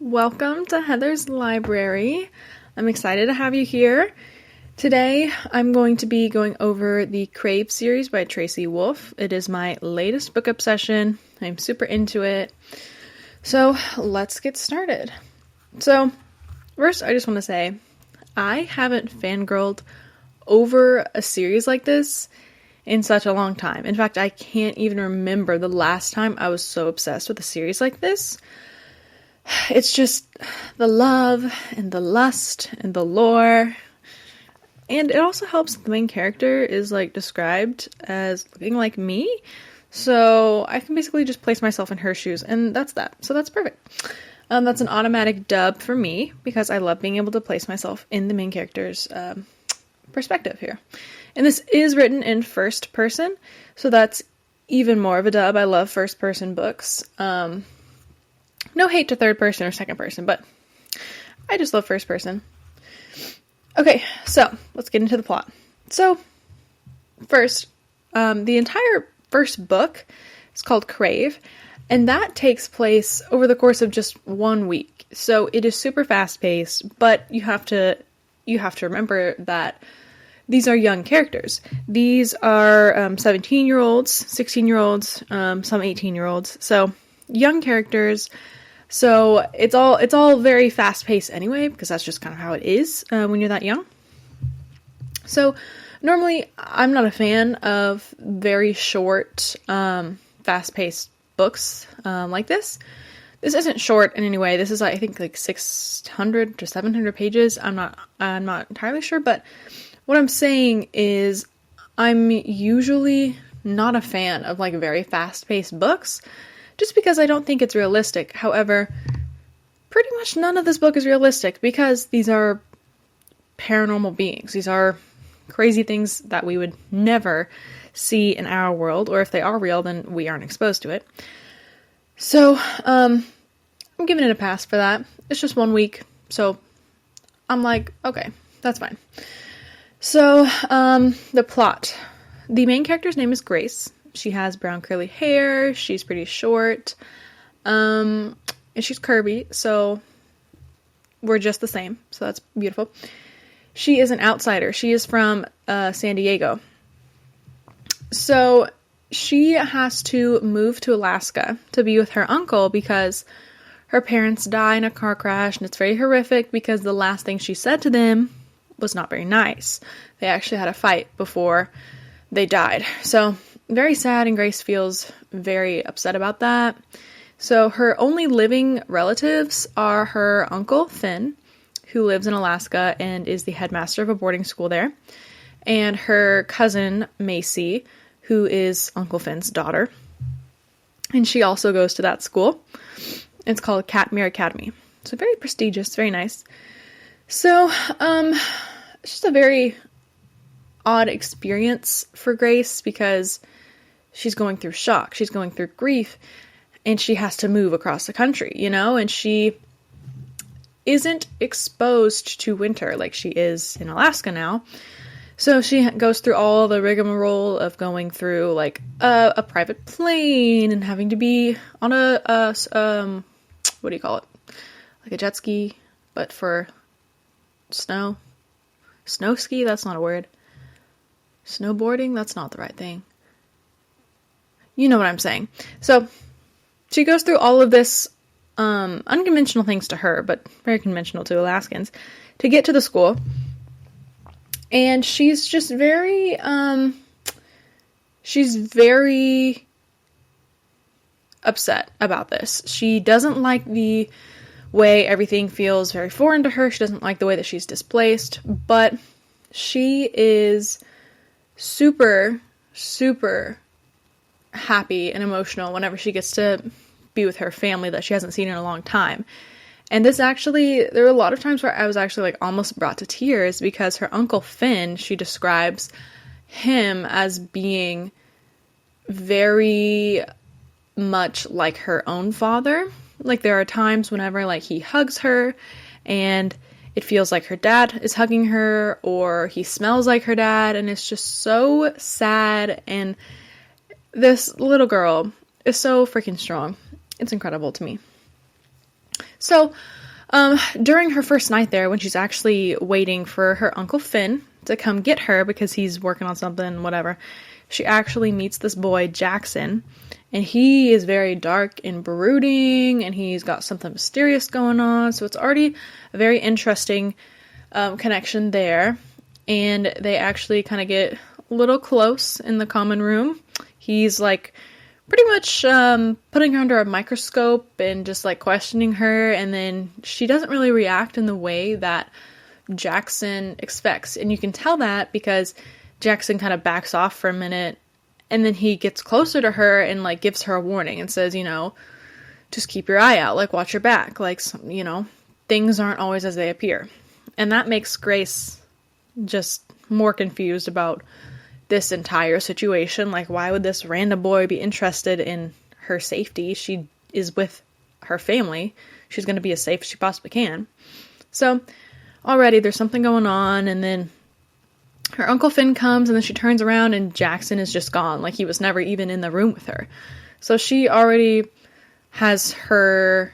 Welcome to Heather's Library. I'm excited to have you here. Today, I'm going to be going over the Crave series by Tracy Wolff. It is my latest book obsession. I'm super into it. So, let's get started. So, first, I just want to say, I haven't fangirled over a series like this in such a long time. In fact, I can't even remember the last time I was so obsessed with a series like this. It's just the love and the lust and the lore. And it also helps that the main character is described as looking like me. So I can basically just place myself in her shoes, and that's that. So that's perfect. That's an automatic dub for me because I love being able to place myself in the main character's perspective here. And this is written in first person, so that's even more of a dub. I love first person books. No hate to third person or second person, but I just love first person. Okay, so let's get into the plot. So, first, the entire first book is called Crave, and that takes place over the course of just 1 week. So it is super fast-paced, but you have to remember that these are young characters. These are 17-year-olds, 16-year-olds, some 18-year-olds. So young characters. So it's all very fast-paced anyway, because that's just kind of how it is when you're that young. So normally I'm not a fan of very short, fast-paced books like this. This isn't short in any way. This is I think 600 to 700 pages. I'm not entirely sure, but what I'm saying is I'm usually not a fan of very fast-paced books, just because I don't think it's realistic. However, pretty much none of this book is realistic because these are paranormal beings. These are crazy things that we would never see in our world, or if they are real, then we aren't exposed to it. So, I'm giving it a pass for that. It's just 1 week, so I'm okay, that's fine. So, the plot. The main character's name is Grace. She has brown curly hair, she's pretty short, and she's curvy, so we're just the same, so that's beautiful. She is an outsider. She is from San Diego. So she has to move to Alaska to be with her uncle because her parents die in a car crash, and it's very horrific because the last thing she said to them was not very nice. They actually had a fight before they died. So very sad, and Grace feels very upset about that. So her only living relatives are her uncle, Finn, who lives in Alaska and is the headmaster of a boarding school there, and her cousin, Macy, who is Uncle Finn's daughter. And she also goes to that school. It's called Catmere Academy. So very prestigious, very nice. So, it's just a very odd experience for Grace because she's going through shock, she's going through grief, and she has to move across the country, and she isn't exposed to winter like she is in Alaska now. So she goes through all the rigmarole of going through a private plane and having to be on a what do you call it? Like a jet ski, but for snow. Snow ski? That's not a word. Snowboarding? That's not the right thing. You know what I'm saying. So she goes through all of this unconventional things to her, but very conventional to Alaskans, to get to the school. And she's just very upset about this. She doesn't like the way everything feels very foreign to her. She doesn't like the way that she's displaced, but she is super, super happy and emotional whenever she gets to be with her family that she hasn't seen in a long time. And this actually, there were a lot of times where I was actually almost brought to tears because her Uncle Finn, she describes him as being very much like her own father. There are times whenever he hugs her and it feels like her dad is hugging her, or he smells like her dad, and it's just so sad. And this little girl is so freaking strong. It's incredible to me. So, during her first night there, when she's actually waiting for her Uncle Finn to come get her because he's working on something, whatever, she actually meets this boy, Jackson, and he is very dark and brooding, and he's got something mysterious going on, so it's already a very interesting connection there, and they actually kind of get a little close in the common room. He's, like, pretty much putting her under a microscope and just, like, questioning her, and then she doesn't really react in the way that Jackson expects, and you can tell that because Jackson kind of backs off for a minute, and then he gets closer to her and, like, gives her a warning and says, you know, just keep your eye out, like, watch your back, like, you know, things aren't always as they appear. And that makes Grace just more confused about this entire situation. Like, why would this random boy be interested in her safety? She is with her family. She's going to be as safe as she possibly can. So, already there's something going on, and then her Uncle Finn comes, and then she turns around, and Jackson is just gone. Like, he was never even in the room with her. So she already has her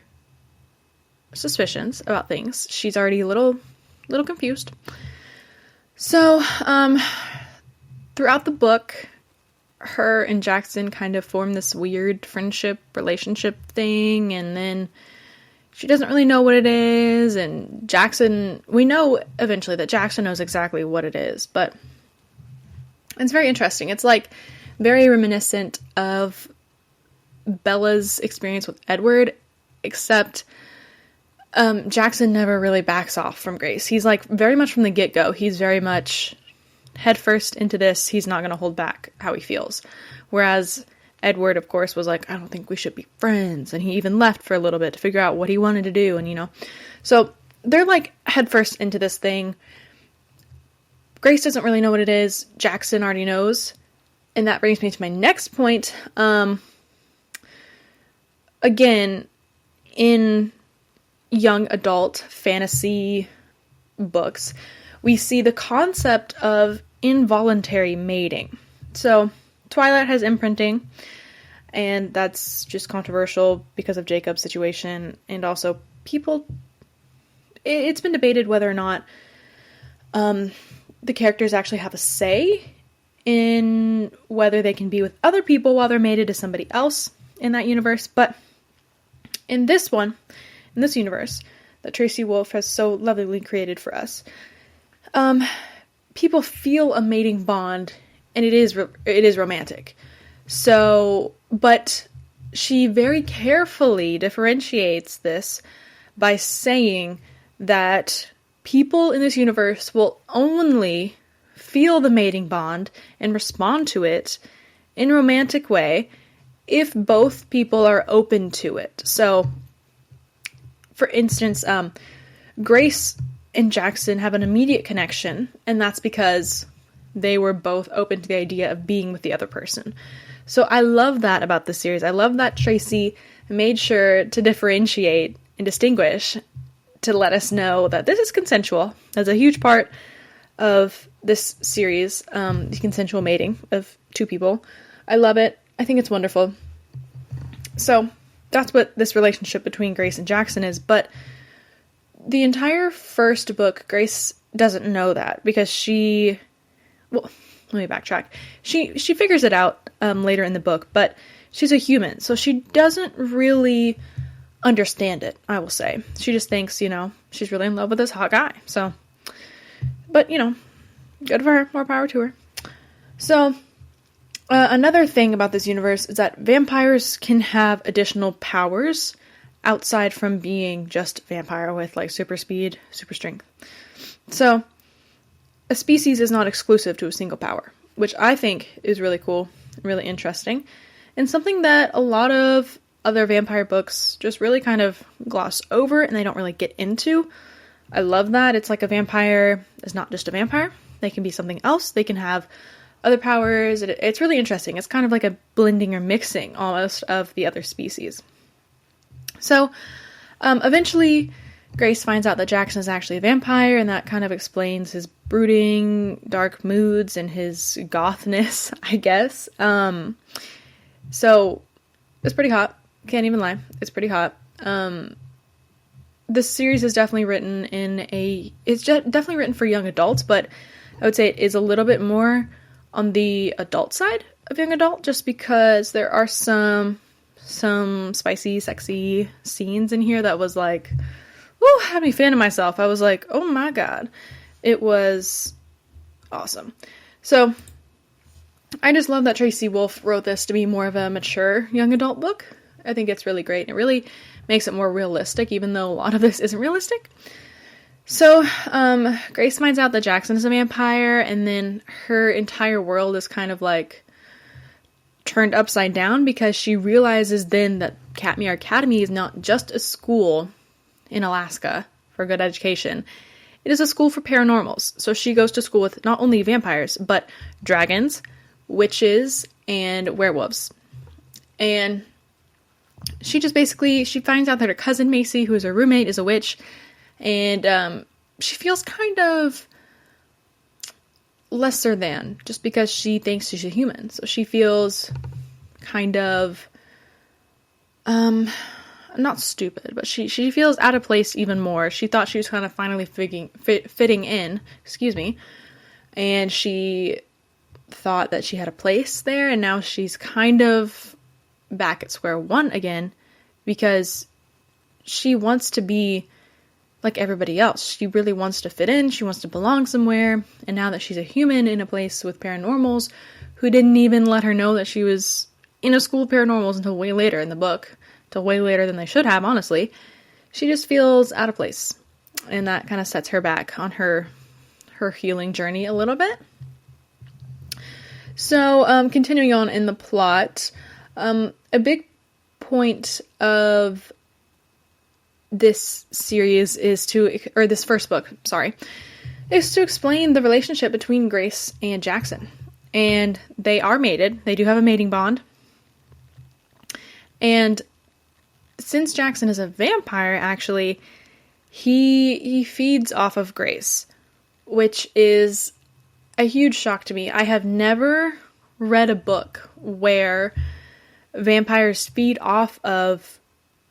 suspicions about things. She's already a little confused. So, throughout the book, her and Jackson kind of form this weird friendship, relationship thing, and then she doesn't really know what it is, and Jackson, we know eventually that Jackson knows exactly what it is, but it's very interesting. It's, like, very reminiscent of Bella's experience with Edward, except Jackson never really backs off from Grace. He's, like, very much from the get-go. He's very much head first into this. He's not going to hold back how he feels. Whereas Edward, of course, was like, I don't think we should be friends. And he even left for a little bit to figure out what he wanted to do. And, you know, so they're, like, head first into this thing. Grace doesn't really know what it is. Jackson already knows. And that brings me to my next point. Again, in young adult fantasy books, we see the concept of involuntary mating. So, Twilight has imprinting, and that's just controversial because of Jacob's situation, and also it's been debated whether or not the characters actually have a say in whether they can be with other people while they're mated to somebody else in that universe, but in this universe that Tracy Wolff has so lovingly created for us, people feel a mating bond, and it is romantic. So, but she very carefully differentiates this by saying that people in this universe will only feel the mating bond and respond to it in a romantic way if both people are open to it. So, for instance, Grace and Jackson have an immediate connection, and that's because they were both open to the idea of being with the other person. So I love that about this series. I love that Tracy made sure to differentiate and distinguish to let us know that this is consensual. That's a huge part of this series, the consensual mating of two people. I love it. I think it's wonderful. So that's what this relationship between Grace and Jackson is, but the entire first book, Grace doesn't know that because well, let me backtrack. She figures it out later in the book, but she's a human, so she doesn't really understand it, I will say. She just thinks, you know, she's really in love with this hot guy. So, but, you know, good for her. More power to her. So, another thing about this universe is that vampires can have additional powers outside from being just vampire with, like, super speed, super strength. So, a species is not exclusive to a single power, which I think is really cool, really interesting, and something that a lot of other vampire books just really kind of gloss over and they don't really get into. I love that. It's like a vampire is not just a vampire. They can be something else. They can have other powers. It's really interesting. It's kind of like a blending or mixing almost of the other species. So, eventually, Grace finds out that Jackson is actually a vampire, and that kind of explains his brooding, dark moods and his gothness, I guess. So, it's pretty hot. Can't even lie. It's pretty hot. this series is definitely written definitely written for young adults, but I would say it is a little bit more on the adult side of young adult, just because there are some spicy, sexy scenes in here that was like, woo, had me fanning myself. I was like, oh my god. It was awesome. So, I just love that Tracy Wolff wrote this to be more of a mature young adult book. I think it's really great, and it really makes it more realistic, even though a lot of this isn't realistic. So, Grace finds out that Jackson is a vampire, and then her entire world is kind of like turned upside down, because she realizes then that Katmere Academy is not just a school in Alaska for good education. It is a school for paranormals. So she goes to school with not only vampires, but dragons, witches, and werewolves. And she finds out that her cousin Macy, who is her roommate, is a witch, and she feels kind of lesser than, just because she thinks she's a human. So she feels kind of, not stupid, but she feels out of place even more. She thought she was kind of finally fitting in, and she thought that she had a place there, and now she's kind of back at square one again, because she wants to be like everybody else. She really wants to fit in, she wants to belong somewhere, and now that she's a human in a place with paranormals, who didn't even let her know that she was in a school of paranormals until way later in the book, till way later than they should have, honestly, she just feels out of place, and that kind of sets her back on her healing journey a little bit. So, continuing on in the plot, a big point of this series this first book, is to explain the relationship between Grace and Jackson. And they are mated. They do have a mating bond. And since Jackson is a vampire, actually, he feeds off of Grace, which is a huge shock to me. I have never read a book where vampires feed off of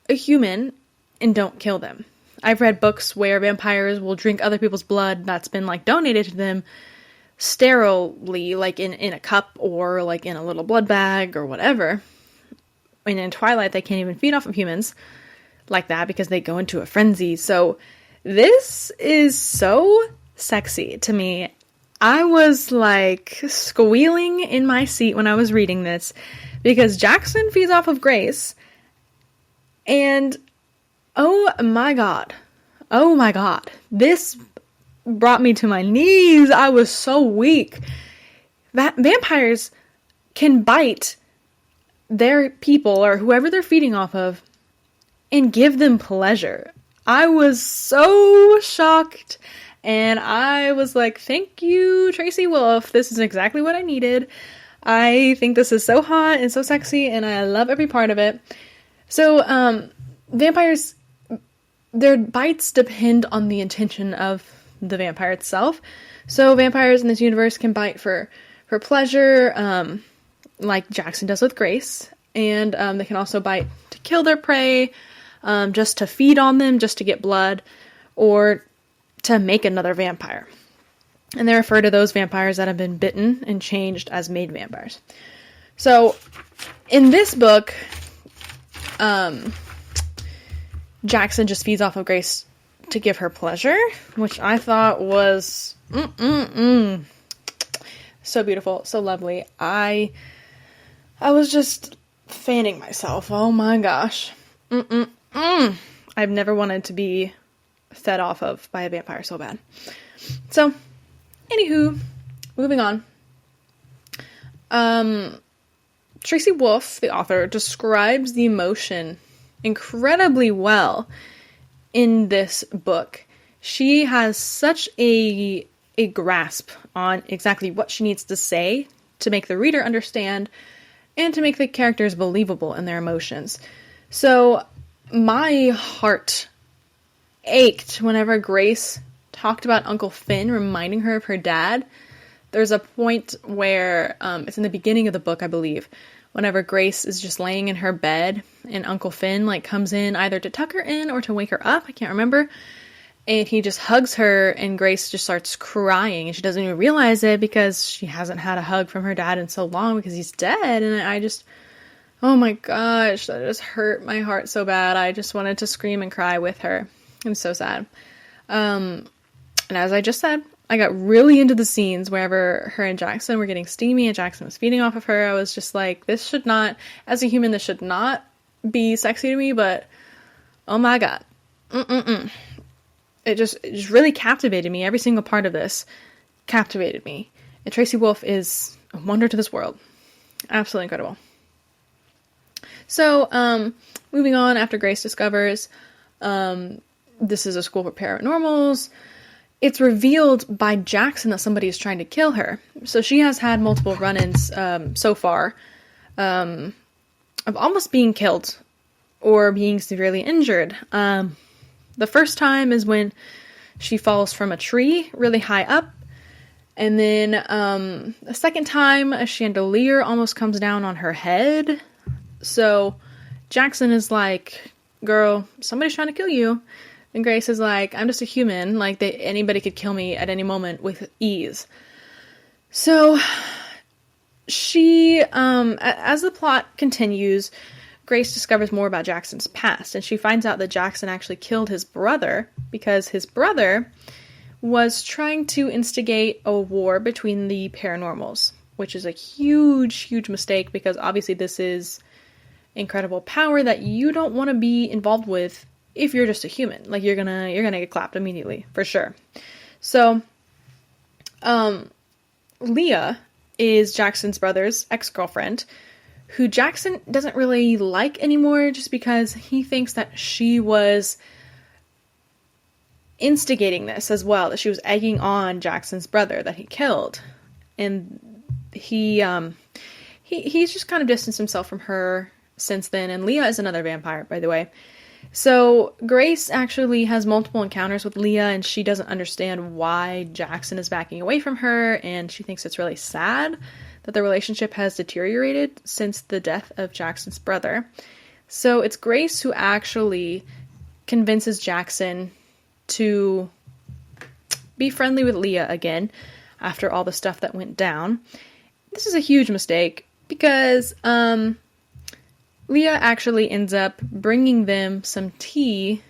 a human and don't kill them. I've read books where vampires will drink other people's blood that's been like donated to them sterilely, like in a cup or like in a little blood bag or whatever. And in Twilight, they can't even feed off of humans like that because they go into a frenzy. So this is so sexy to me. I was like squealing in my seat when I was reading this, because Jackson feeds off of Grace, and oh my god, this brought me to my knees. I was so weak. Vampires can bite their people or whoever they're feeding off of and give them pleasure. I was so shocked, and I was like, thank you, Tracy Wolff. This is exactly what I needed. I think this is so hot and so sexy, and I love every part of it. So, vampires, their bites depend on the intention of the vampire itself. So, vampires in this universe can bite for pleasure, like Jackson does with Grace, and they can also bite to kill their prey, just to feed on them, just to get blood, or to make another vampire. And they refer to those vampires that have been bitten and changed as made vampires. So, in this book, Jackson just feeds off of Grace to give her pleasure, which I thought was so beautiful, so lovely. I was just fanning myself. Oh my gosh. I've never wanted to be fed off of by a vampire so bad. So, anywho, moving on. Tracy Wolff, the author, describes the emotion incredibly well in this book. She has such a grasp on exactly what she needs to say to make the reader understand and to make the characters believable in their emotions. So, my heart ached whenever Grace talked about Uncle Finn reminding her of her dad. There's a point where, it's in the beginning of the book, I believe, whenever Grace is just laying in her bed and Uncle Finn like comes in either to tuck her in or to wake her up. I can't remember. And he just hugs her and Grace just starts crying and she doesn't even realize it because she hasn't had a hug from her dad in so long because he's dead. And I just, oh my gosh, that just hurt my heart so bad. I just wanted to scream and cry with her. I'm so sad. And as I just said, I got really into the scenes wherever her and Jackson were getting steamy and Jackson was feeding off of her. I was just like, this should not, as a human, this should not be sexy to me, but oh my God. It just really captivated me. Every single part of this captivated me. And Tracy Wolff is a wonder to this world. Absolutely incredible. So, moving on, after Grace discovers this is a school for paranormals, it's revealed by Jackson that somebody is trying to kill her. So she has had multiple run-ins so far of almost being killed or being severely injured. The first time is when she falls from a tree really high up. And then the second time, a chandelier almost comes down on her head. So Jackson is like, girl, somebody's trying to kill you. And Grace is like, I'm just a human. Like, anybody could kill me at any moment with ease. So she, as the plot continues, Grace discovers more about Jackson's past. And she finds out that Jackson actually killed his brother because his brother was trying to instigate a war between the paranormals, which is a huge, huge mistake because obviously this is incredible power that you don't want to be involved with if you're just a human. Like, you're gonna get clapped immediately, for sure. So, Leah is Jackson's brother's ex-girlfriend, who Jackson doesn't really like anymore just because he thinks that she was instigating this as well, that she was egging on Jackson's brother that he killed. And he's just kind of distanced himself from her since then. And Leah is another vampire, by the way. So Grace actually has multiple encounters with Leah, and she doesn't understand why Jackson is backing away from her, and she thinks it's really sad that the relationship has deteriorated since the death of Jackson's brother. So it's Grace who actually convinces Jackson to be friendly with Leah again after all the stuff that went down. This is a huge mistake because Leah actually ends up bringing them some tea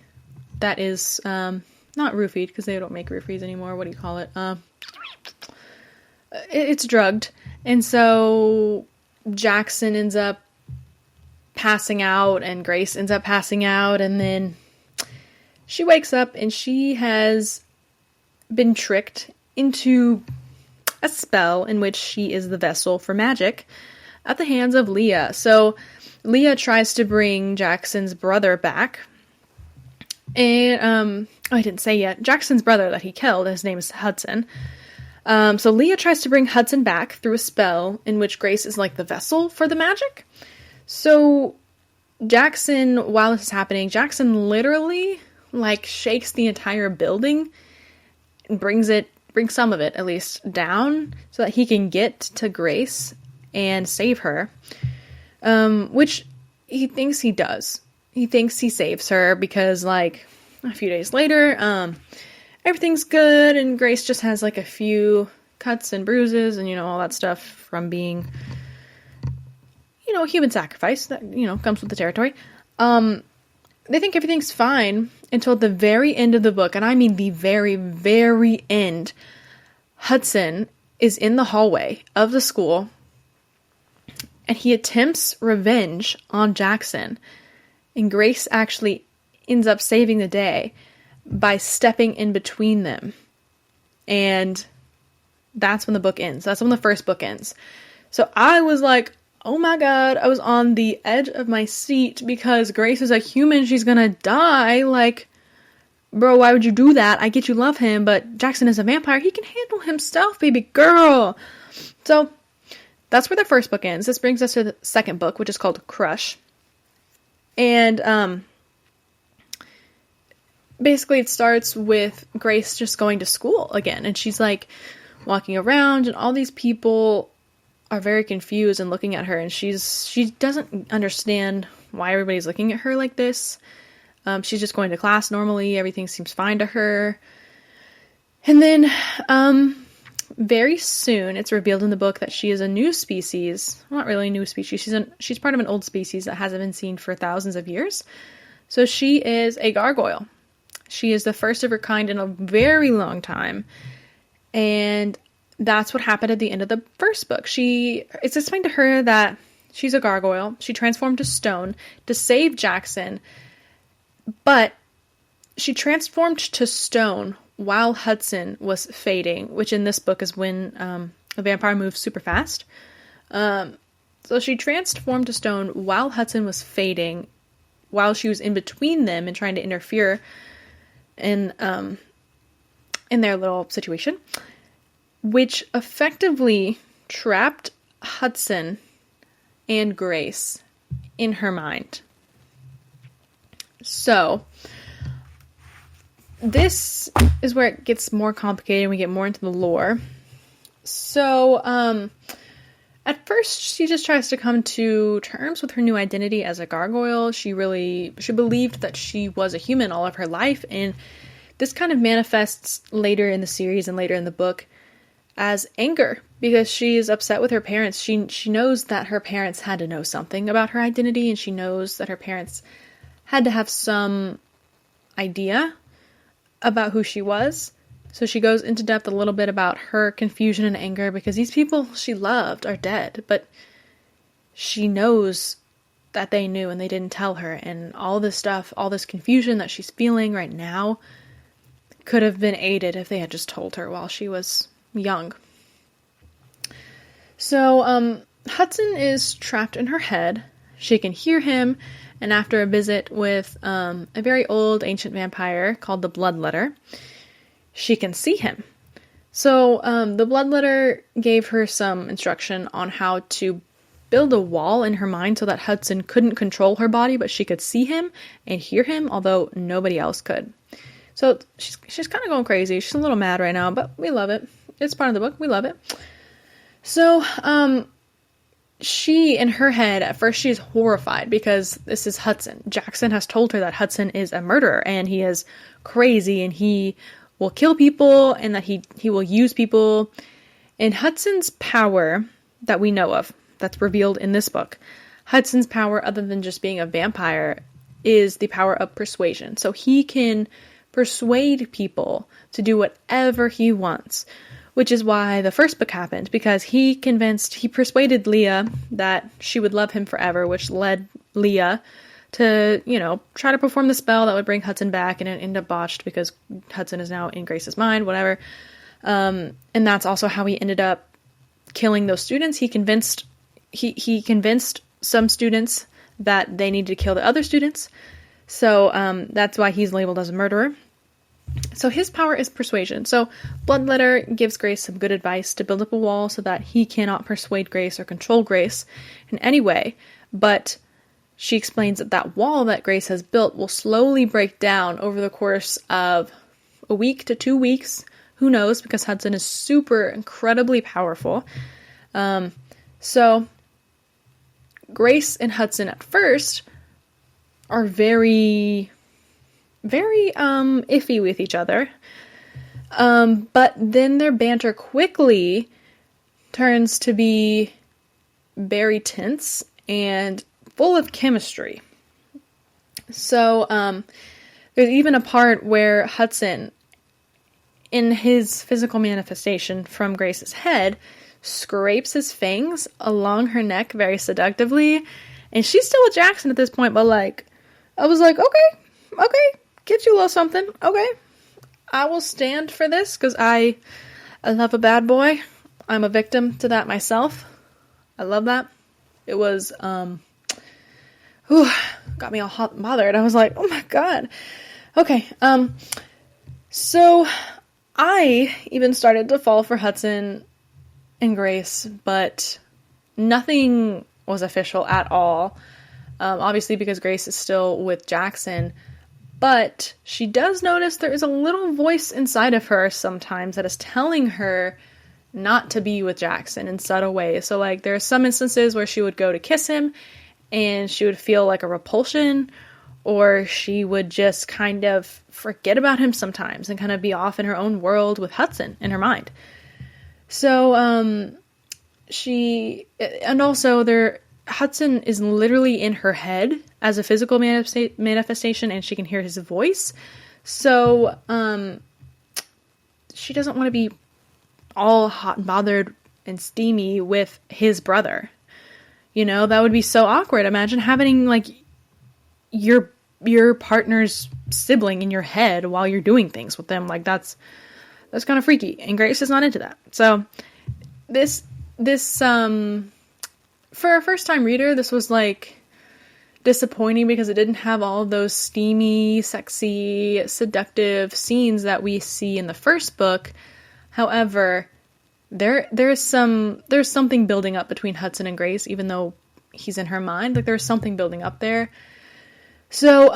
that is not roofied, because they don't make roofies anymore. What do you call it? It's drugged. And so Jackson ends up passing out and Grace ends up passing out, and then she wakes up and she has been tricked into a spell in which she is the vessel for magic at the hands of Leah. So Leah tries to bring Jackson's brother back. And, I didn't say yet. Jackson's brother that he killed, his name is Hudson. So Leah tries to bring Hudson back through a spell in which Grace is like the vessel for the magic. So Jackson, while this is happening, Jackson literally like shakes the entire building and brings some of it at least down so that he can get to Grace and save her. Which he thinks he does. He thinks he saves her because, like, a few days later, everything's good and Grace just has, like, a few cuts and bruises and, all that stuff from being, human sacrifice that, comes with the territory. They think everything's fine until the very end of the book, and I mean the very, very end. Hudson is in the hallway of the school and he attempts revenge on Jackson. And Grace actually ends up saving the day by stepping in between them. And that's when the book ends. That's when the first book ends. So I was like, oh my God, I was on the edge of my seat because Grace is a human. She's gonna die. Like, bro, why would you do that? I get you love him, but Jackson is a vampire. He can handle himself, baby girl. So that's where the first book ends. This brings us to the second book, which is called Crush. And basically it starts with Grace just going to school again. And she's like walking around and all these people are very confused and looking at her, and she doesn't understand why everybody's looking at her like this. She's just going to class normally. Everything seems fine to her. And then, very soon, it's revealed in the book that she is a new species. Well, not really a new species. She's part of an old species that hasn't been seen for thousands of years. So she is a gargoyle. She is the first of her kind in a very long time. And that's what happened at the end of the first book. It's explained to her that she's a gargoyle. She transformed to stone to save Jackson. But she transformed to stone while Hudson was fading, which in this book is when a vampire moves super fast. So she transformed to stone while Hudson was fading, while she was in between them and trying to interfere in their little situation, which effectively trapped Hudson and Grace in her mind. So this is where it gets more complicated and we get more into the lore. So, at first, she just tries to come to terms with her new identity as a gargoyle. She believed that she was a human all of her life, and this kind of manifests later in the series and later in the book as anger, because she is upset with her parents. She knows that her parents had to know something about her identity, and she knows that her parents had to have some idea about who she was. So she goes into depth a little bit about her confusion and anger because these people she loved are dead, but she knows that they knew and they didn't tell her, and all this stuff, all this confusion that she's feeling right now could have been aided if they had just told her while she was young. So Hudson is trapped in her head. She can hear him, and after a visit with a very old ancient vampire called the Bloodletter, she can see him. So the Bloodletter gave her some instruction on how to build a wall in her mind so that Hudson couldn't control her body, but she could see him and hear him, although nobody else could. So she's kind of going crazy. She's a little mad right now, but we love it. It's part of the book. We love it. So she, in her head, at first she is horrified because this is Hudson. Jackson has told her that Hudson is a murderer and he is crazy and he will kill people and that he will use people. And Hudson's power that we know of, that's revealed in this book, Hudson's power, other than just being a vampire, is the power of persuasion. So he can persuade people to do whatever he wants, which is why the first book happened, because he persuaded Leah that she would love him forever, which led Leah to, try to perform the spell that would bring Hudson back, and it ended up botched because Hudson is now in Grace's mind, whatever. And that's also how he ended up killing those students. He convinced some students that they needed to kill the other students. So that's why he's labeled as a murderer. So his power is persuasion. So Bloodletter gives Grace some good advice to build up a wall so that he cannot persuade Grace or control Grace in any way. But she explains that that wall that Grace has built will slowly break down over the course of a week to 2 weeks. Who knows? Because Hudson is super incredibly powerful. So Grace and Hudson at first are very iffy with each other. But then their banter quickly turns to be very tense and full of chemistry. So there's even a part where Hudson, in his physical manifestation from Grace's head, scrapes his fangs along her neck very seductively. And she's still with Jackson at this point, but I was like, okay, get you a little something. Okay, I will stand for this because I love a bad boy. I'm a victim to that myself. I love that. It was, got me all hot and bothered. I was like, oh my god. Okay, so I even started to fall for Hudson and Grace, but nothing was official at all. Obviously because Grace is still with Jackson, but she does notice there is a little voice inside of her sometimes that is telling her not to be with Jackson in subtle ways. So like there are some instances where she would go to kiss him and she would feel like a repulsion, or she would just kind of forget about him sometimes and kind of be off in her own world with Hudson in her mind. So Hudson is literally in her head as a physical manifestation, and she can hear his voice. So she doesn't want to be all hot and bothered and steamy with his brother. You know, that would be so awkward. Imagine having like your partner's sibling in your head while you're doing things with them. Like that's kind of freaky, and Grace is not into that. So this for a first time reader, this was like disappointing because it didn't have all of those steamy, sexy, seductive scenes that we see in the first book. However, there's something building up between Hudson and Grace, even though he's in her mind. Like there's something building up there. So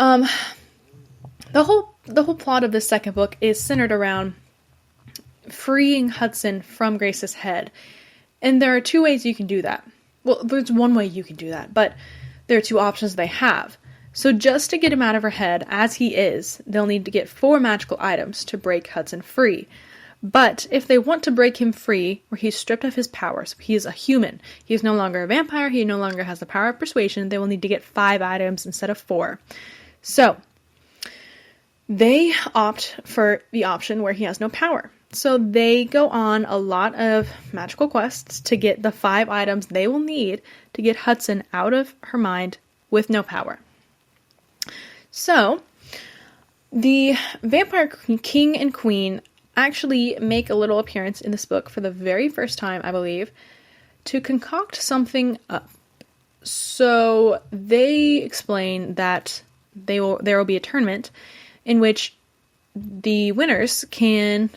the whole plot of this second book is centered around freeing Hudson from Grace's head. And there are two ways you can do that. Well, there's one way you can do that, but there are two options they have. So just to get him out of her head as he is, they'll need to get 4 magical items to break Hudson free. But if they want to break him free, where he's stripped of his powers, he is a human, he is no longer a vampire, he no longer has the power of persuasion, they will need to get 5 items instead of 4. So they opt for the option where he has no power. So they go on a lot of magical quests to get the 5 items they will need to get Hudson out of her mind with no power. So the Vampire King and Queen actually make a little appearance in this book for the very first time, I believe, to concoct something up. So they explain that there will be a tournament in which the winners can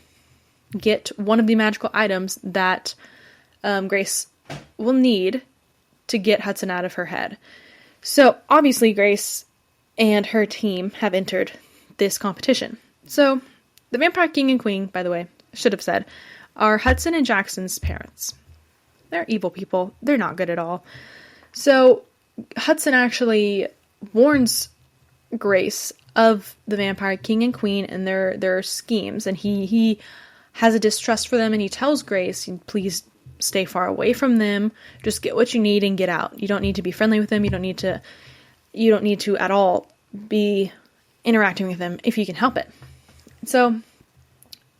get one of the magical items that Grace will need to get Hudson out of her head. So obviously Grace and her team have entered this competition. So the Vampire King and Queen, by the way, I should have said, are Hudson and Jackson's parents. They're evil people. They're not good at all. So Hudson actually warns Grace of the Vampire King and Queen and their schemes, and he has a distrust for them, and he tells Grace, please stay far away from them, just get what you need and get out. You don't need to be friendly with them, you don't need to at all be interacting with them if you can help it. So,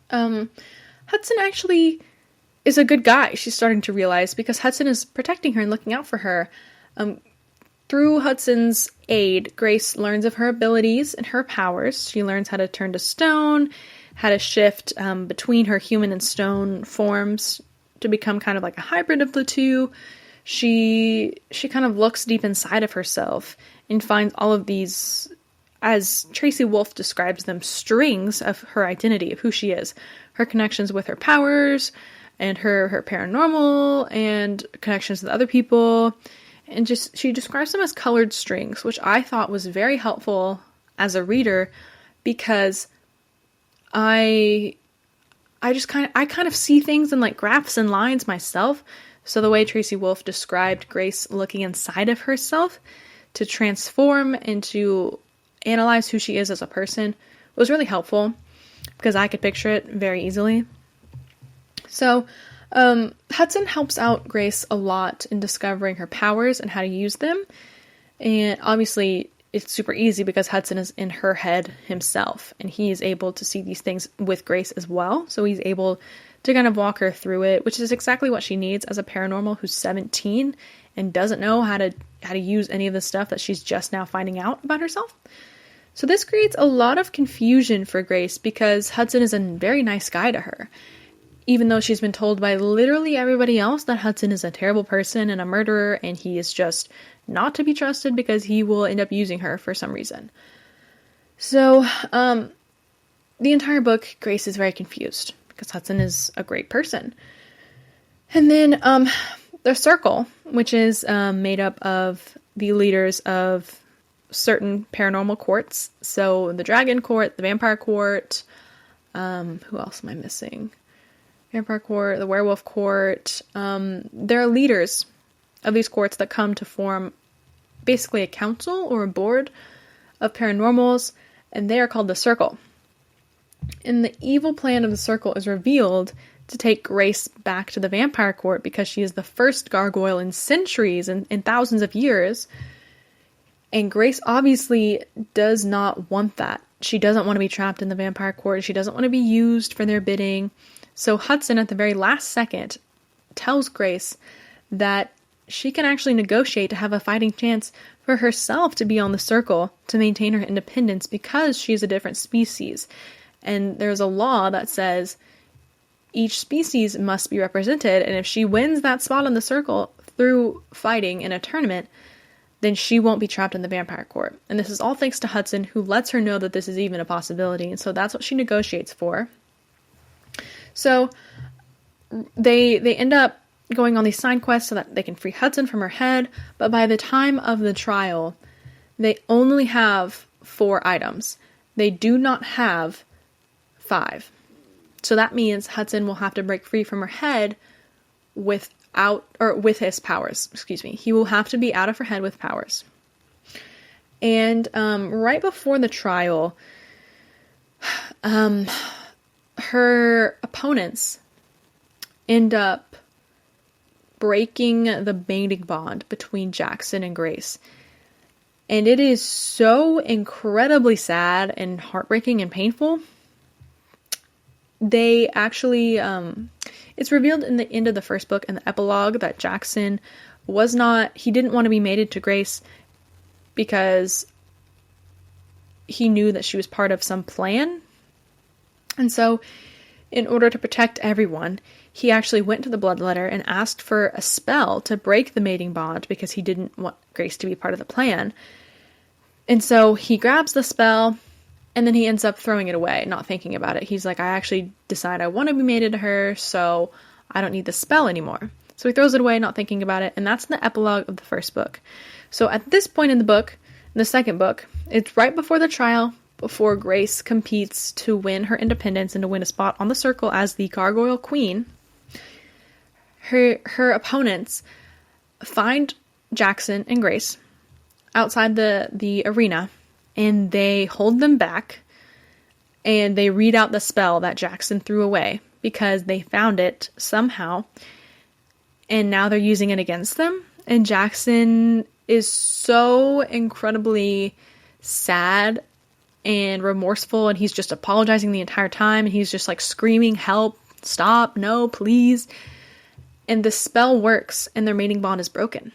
Hudson actually is a good guy, she's starting to realize, because Hudson is protecting her and looking out for her. Through Hudson's aid, Grace learns of her abilities and her powers. She learns how to turn to stone, how to shift between her human and stone forms to become kind of like a hybrid of the two. She kind of looks deep inside of herself and finds all of these, as Tracy Wolff describes them, strings of her identity, of who she is. Her connections with her powers, and her paranormal, and connections with other people. And just, she describes them as colored strings, which I thought was very helpful as a reader, because I kind of see things in like graphs and lines myself. So the way Tracy Wolff described Grace looking inside of herself to transform and to analyze who she is as a person was really helpful, because I could picture it very easily. So Hudson helps out Grace a lot in discovering her powers and how to use them. And obviously it's super easy because Hudson is in her head himself, and he is able to see these things with Grace as well. So he's able to kind of walk her through it, which is exactly what she needs as a paranormal who's 17 and doesn't know how to use any of the stuff that she's just now finding out about herself. So this creates a lot of confusion for Grace, because Hudson is a very nice guy to her, even though she's been told by literally everybody else that Hudson is a terrible person and a murderer, and he is just not to be trusted because he will end up using her for some reason. So, the entire book, Grace is very confused, because Hudson is a great person. And then, the Circle, which is made up of the leaders of certain paranormal courts. So, the Dragon Court, the Vampire Court, who else am I missing? Vampire Court, the Werewolf Court. There are leaders of these courts that come to form basically a council or a board of paranormals, and they are called the Circle. And the evil plan of the Circle is revealed to take Grace back to the Vampire Court because she is the first gargoyle in centuries and in thousands of years. And Grace obviously does not want that. She doesn't want to be trapped in the Vampire Court. She doesn't want to be used for their bidding. So Hudson, at the very last second, tells Grace that she can actually negotiate to have a fighting chance for herself to be on the Circle to maintain her independence because she's a different species. And there's a law that says each species must be represented, and if she wins that spot on the Circle through fighting in a tournament, then she won't be trapped in the Vampire Court. And this is all thanks to Hudson, who lets her know that this is even a possibility, and so that's what she negotiates for. So they end up going on these side quests so that they can free Hudson from her head, but by the time of the trial, they only have 4 items. They do not have 5. So that means Hudson will have to break free from her head with his powers. He will have to be out of her head with powers. And right before the trial, her opponents end up breaking the mating bond between Jackson and Grace. And it is so incredibly sad and heartbreaking and painful. They actually, it's revealed in the end of the first book in the epilogue that Jackson he didn't want to be mated to Grace because he knew that she was part of some plan. And so, in order to protect everyone, he actually went to the Bloodletter and asked for a spell to break the mating bond because he didn't want Grace to be part of the plan. And so he grabs the spell, and then he ends up throwing it away, not thinking about it. He's like, I actually decide I want to be mated to her, so I don't need the spell anymore. So he throws it away, not thinking about it, and that's the epilogue of the first book. So at this point in the book, in the second book, it's right before the trial, before Grace competes to win her independence and to win a spot on the Circle as the Gargoyle Queen. Her opponents find Jackson and Grace outside the arena, and they hold them back, and they read out the spell that Jackson threw away because they found it somehow, and now they're using it against them. And Jackson is so incredibly sad and remorseful, and he's just apologizing the entire time, and he's just like screaming, help, stop, no, please. And the spell works, and their mating bond is broken.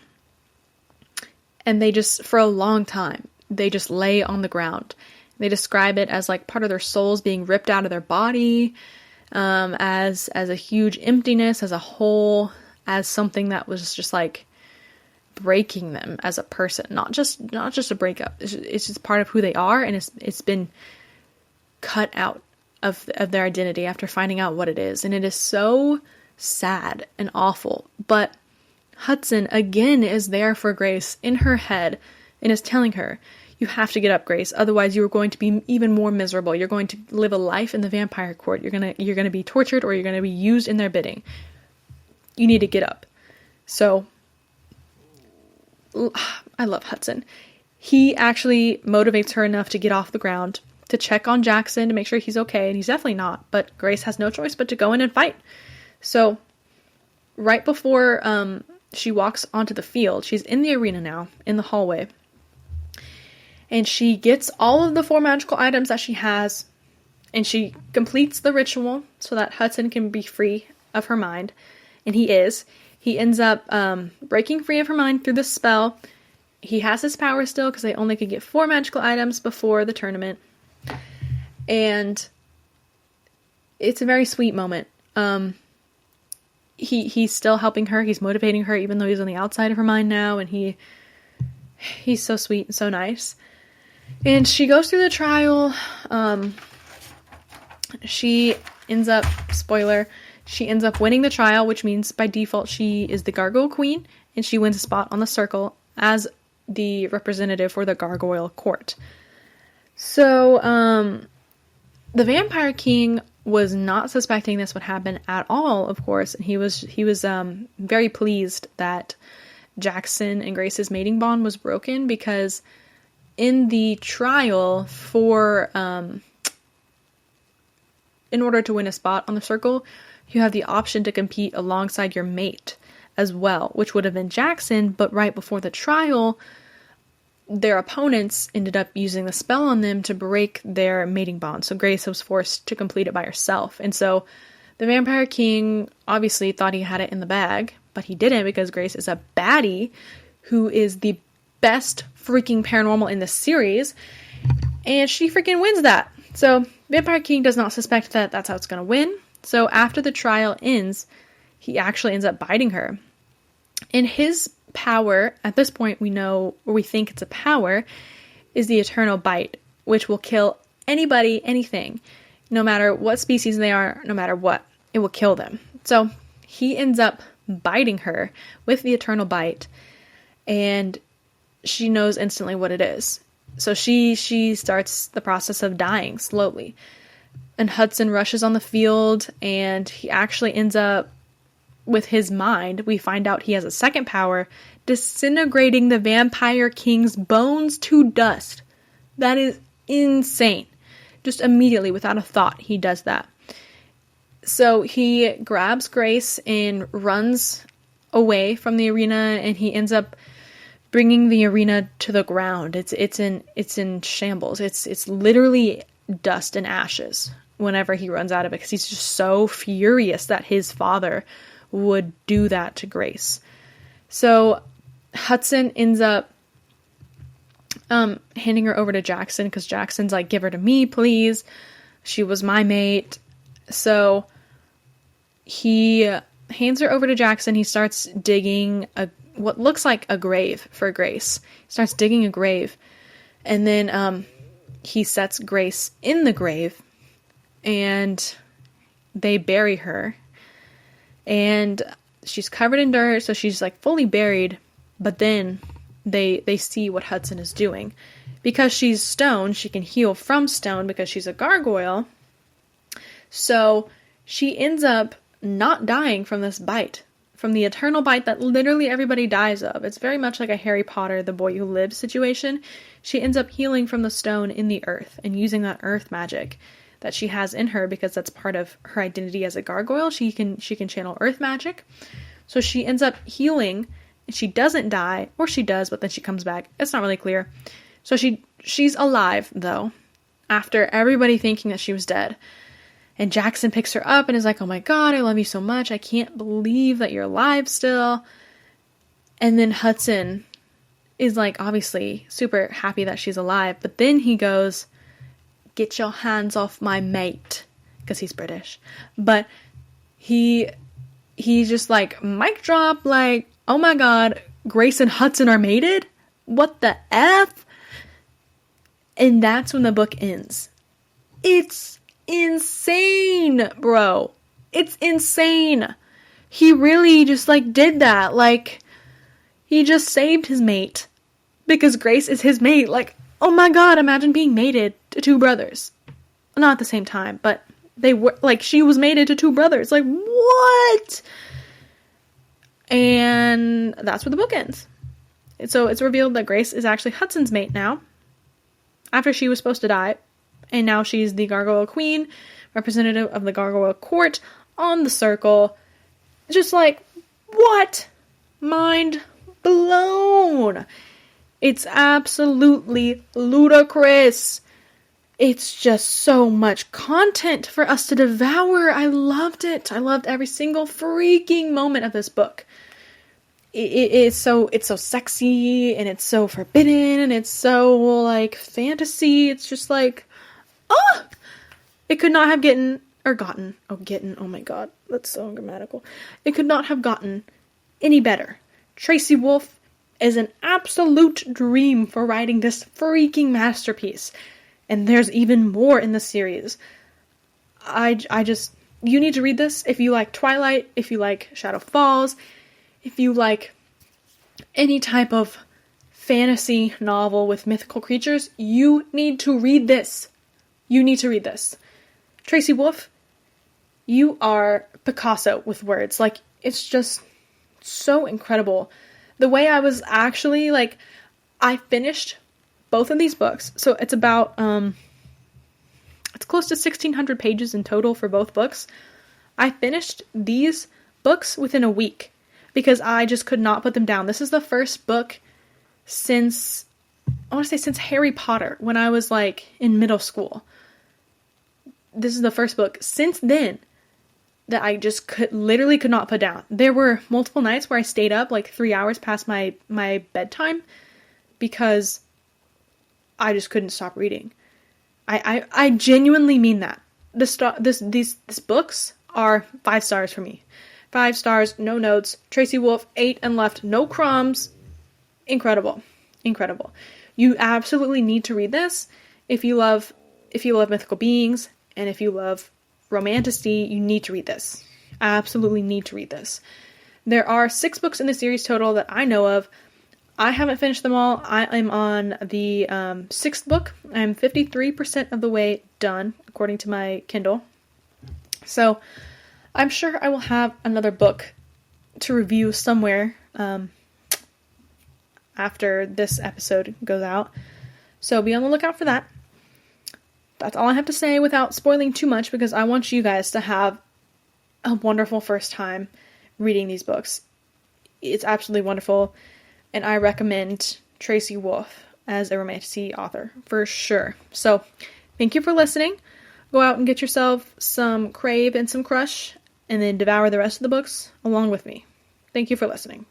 And they just, for a long time, they just lay on the ground. They describe it as like part of their souls being ripped out of their body, as a huge emptiness, as a hole, as something that was just like breaking them as a person, not just a breakup. It's just part of who they are, and it's been cut out of their identity after finding out what it is, and it is so sad and awful. But Hudson again is there for Grace in her head and is telling her, you have to get up, Grace, otherwise you are going to be even more miserable. You're going to live a life in the Vampire Court. You're gonna be tortured, or you're gonna be used in their bidding. You need to get up. So I love Hudson. He actually motivates her enough to get off the ground, to check on Jackson, to make sure he's okay, and he's definitely not, but Grace has no choice but to go in and fight. So right before she walks onto the field, she's in the arena now, in the hallway, and she gets all of the 4 magical items that she has, and she completes the ritual so that Hudson can be free of her mind, and he is. He ends up breaking free of her mind through the spell. He has his power still because they only could get 4 magical items before the tournament. And it's a very sweet moment. He's still helping her. He's motivating her even though he's on the outside of her mind now. And he's so sweet and so nice. And she goes through the trial. She ends up, spoiler, she ends up winning the trial, which means by default she is the Gargoyle Queen, and she wins a spot on the Circle as the representative for the Gargoyle Court. So, the Vampire King was not suspecting this would happen at all, of course, and he was very pleased that Jackson and Grace's mating bond was broken, because in the trial for in order to win a spot on the circle, you have the option to compete alongside your mate as well, which would have been Jackson, but right before the trial, their opponents ended up using the spell on them to break their mating bond. So Grace was forced to complete it by herself. And so the Vampire King obviously thought he had it in the bag, but he didn't, because Grace is a baddie who is the best freaking paranormal in the series, and she freaking wins that. So Vampire King does not suspect that that's how it's going to win. So after the trial ends, he actually ends up biting her. And his power, at this point we know, or we think it's a power, is the Eternal Bite, which will kill anybody, anything, no matter what species they are, no matter what, it will kill them. So he ends up biting her with the Eternal Bite, and she knows instantly what it is. So she starts the process of dying slowly. And Hudson rushes on the field, and he actually ends up, with his mind, we find out he has a second power, disintegrating the Vampire King's bones to dust. That is insane. Just immediately, without a thought, he does that. So he grabs Grace and runs away from the arena, and he ends up bringing the arena to the ground. It's in shambles. It's literally dust and ashes whenever he runs out of it, because he's just so furious that his father would do that to Grace. So Hudson ends up handing her over to Jackson, because Jackson's like, give her to me, please. She was my mate. So he hands her over to Jackson. He starts digging what looks like a grave for Grace. He starts digging a grave. And then he sets Grace in the grave, and they bury her. And she's covered in dirt, so she's like fully buried. But then they see what Hudson is doing. Because she's stone, she can heal from stone because she's a gargoyle. So she ends up not dying from this bite, from the eternal bite that literally everybody dies of. It's very much like a Harry Potter, The Boy Who Lived situation. She ends up healing from the stone in the earth and using that earth magic that she has in her, because that's part of her identity as a gargoyle. She can channel earth magic. So she ends up healing, and she doesn't die, or she does, but then she comes back. It's not really clear. So she's alive, though, after everybody thinking that she was dead. And Jackson picks her up and is like, oh my god, I love you so much. I can't believe that you're alive still. And then Hudson is like, obviously super happy that she's alive. But then he goes, get your hands off my mate, because he's British. But he's just like, mic drop, like, oh my god, Grace and Hudson are mated? What the F? And that's when the book ends. It's insane, bro. It's insane. He really just like did that. Like, he just saved his mate because Grace is his mate. Like, oh my god, imagine being mated to two brothers. Not at the same time, but they were, like, she was mated to two brothers. Like, what? And that's where the book ends. So it's revealed that Grace is actually Hudson's mate now, after she was supposed to die. And now she's the Gargoyle Queen, representative of the Gargoyle Court on the circle. Just like, what? Mind blown. It's absolutely ludicrous. It's just so much content for us to devour. I loved it. I loved every single freaking moment of this book. It's so sexy, and it's so forbidden, and it's so like fantasy. It's just like, oh, it could not have oh my god, that's so grammatical. It could not have gotten any better. Tracy Wolff is an absolute dream for writing this freaking masterpiece. And there's even more in the series. You need to read this if you like Twilight, if you like Shadow Falls, if you like any type of fantasy novel with mythical creatures. You need to read this. You need to read this. Tracy Wolff you are Picasso with words. Like, it's just so incredible. The way I was actually, like, I finished both of these books. So it's about, it's close to 1,600 pages in total for both books. I finished these books within a week because I just could not put them down. This is the first book since, I want to say since Harry Potter, when I was like in middle school. This is the first book since then that I just literally could not put down. There were multiple nights where I stayed up like 3 hours past my bedtime because I just couldn't stop reading. I genuinely mean that. These books are 5 stars for me. 5 stars, no notes. Tracy Wolff, 8 and left, no crumbs. Incredible. Incredible. You absolutely need to read this if you love mythical beings and if you love romanticy. You need to read this. Absolutely need to read this. There are 6 books in the series total that I know of. I haven't finished them all. I am on the 6th book. I'm 53% of the way done, according to my Kindle. So I'm sure I will have another book to review somewhere after this episode goes out. So be on the lookout for that. That's all I have to say without spoiling too much, because I want you guys to have a wonderful first time reading these books. It's absolutely wonderful, and I recommend Tracy Wolff as a romanticy author for sure. So thank you for listening. Go out and get yourself some Crave and some Crush, and then devour the rest of the books along with me. Thank you for listening.